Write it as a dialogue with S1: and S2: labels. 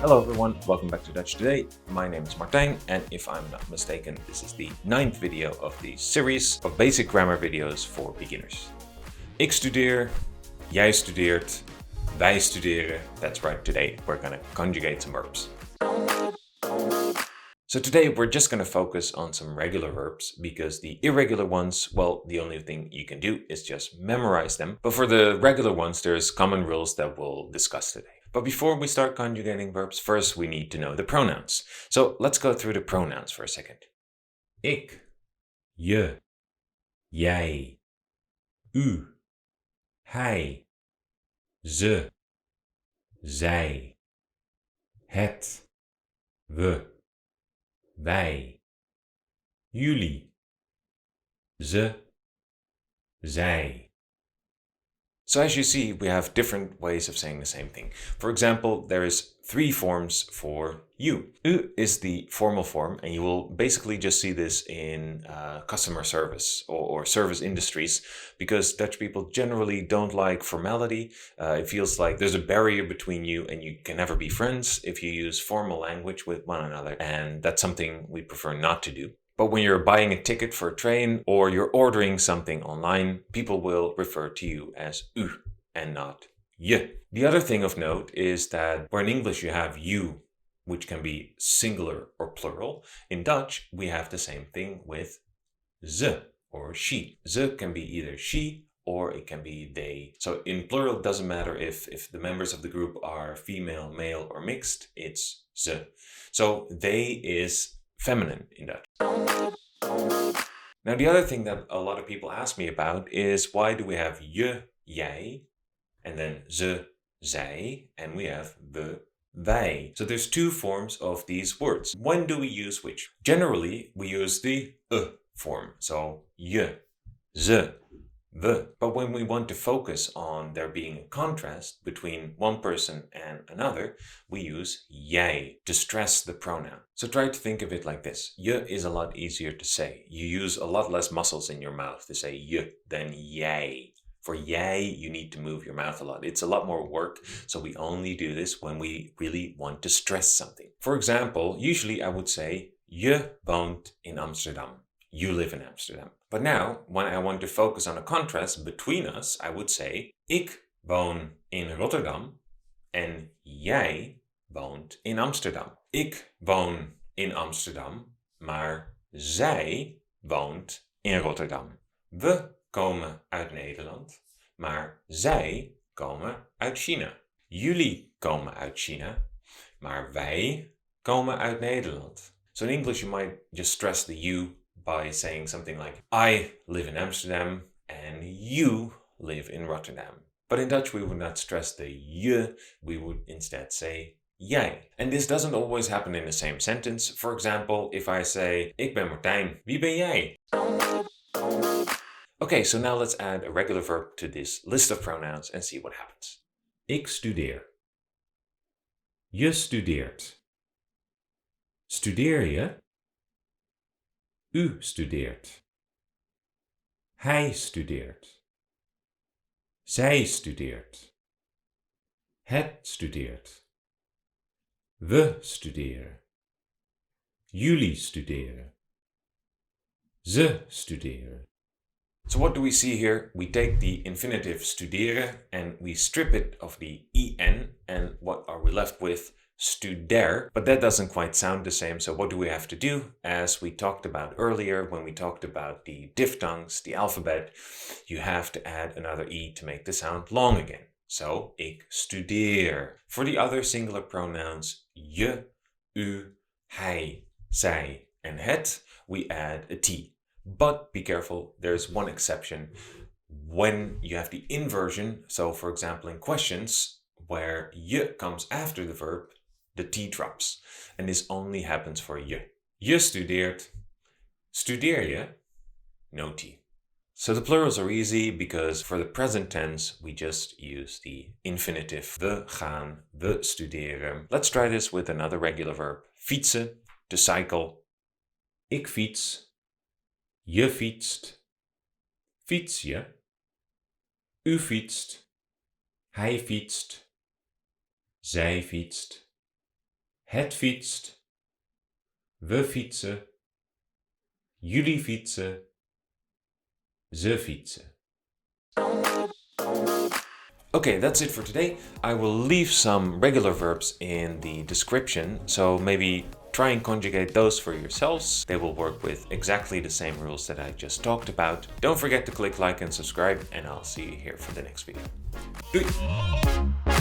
S1: Hello everyone, welcome back to Dutch Today. My name is Martijn and if I'm not mistaken, this is the 9th video of the series of basic grammar videos for beginners. Ik studeer, jij studeert, wij studeren. That's right, today we're gonna conjugate some verbs. So today we're just going to focus on some regular verbs because the irregular ones, well, the only thing you can do is just memorize them. But for the regular ones, there's common rules that we'll discuss today. But before we start conjugating verbs, first we need to know the pronouns. So let's go through the pronouns for a second. Ik, je, jij, u, hij, ze, zij, het, we, wij, jullie, ze, zij. So as you see, we have different ways of saying the same thing. For example, there is 3 forms for you. U is the formal form, and you will basically just see this in customer service or service industries, because Dutch people generally don't like formality. It feels like there's a barrier between you and you can never be friends if you use formal language with one another, and that's something we prefer not to do. But when you're buying a ticket for a train or you're ordering something online, people will refer to you as u and not je. The other thing of note is that where in English you have you, which can be singular or plural, in Dutch we have the same thing with ze or she. Ze can be either she or it can be they. So in plural it doesn't matter if the members of the group are female, male or mixed, it's ze. So they is feminine in Dutch. Now the other thing that a lot of people ask me about is why do we have je, jij, and then ze, zij, and we have we, wij. So there's 2 forms of these words. When do we use which? Generally, we use the form. So je, ze, we. But when we want to focus on there being a contrast between one person and another, we use jij to stress the pronoun. So try to think of it like this. Je is a lot easier to say. You use a lot less muscles in your mouth to say je than jij. For jij, you need to move your mouth a lot. It's a lot more work, so we only do this when we really want to stress something. For example, usually I would say, je woont in Amsterdam. You live in Amsterdam. But now, when I want to focus on a contrast between us, I would say, ik woon in Rotterdam en jij woont in Amsterdam. Ik woon in Amsterdam, maar zij woont in Rotterdam. We komen uit Nederland, maar zij komen uit China. Jullie komen uit China, maar wij komen uit Nederland. So in English you might just stress the you by saying something like, I live in Amsterdam and you live in Rotterdam. But in Dutch we would not stress the je, we would instead say jij. And this doesn't always happen in the same sentence. For example, if I say, ik ben Martijn, wie ben jij? Okay, so now let's add a regular verb to this list of pronouns and see what happens. Ik studeer. Je studeert. Studeer je? U studeert. Hij studeert. Zij studeert. Het studeert. We studeren. Jullie studeren. Ze studeren. So what do we see here? We take the infinitive studeren and we strip it of the en, and what are we left with? Studer. But that doesn't quite sound the same, so what do we have to do? As we talked about earlier when we talked about the diphthongs, the alphabet, you have to add another e to make the sound long again. So, ik studeer. For the other singular pronouns, je, u, hij, zij, and het, we add a t. But be careful, there's one exception. When you have the inversion, so for example in questions, where je comes after the verb, the t drops. And this only happens for je. Je studeert. Studeer je? No t. So the plurals are easy because for the present tense, we just use the infinitive. We gaan, we studeren. Let's try this with another regular verb. Fietsen, to cycle. Ik fiets. Je fietst. Fiets je? U fietst. Hij fietst. Zij fietst. Het fietst. We fietsen. Jullie fietsen. Ze fietsen. Okay, that's it for today. I will leave some regular verbs in the description, so maybe try and conjugate those for yourselves. They will work with exactly the same rules that I just talked about. Don't forget to click like and subscribe, and I'll see you here for the next video. Doei!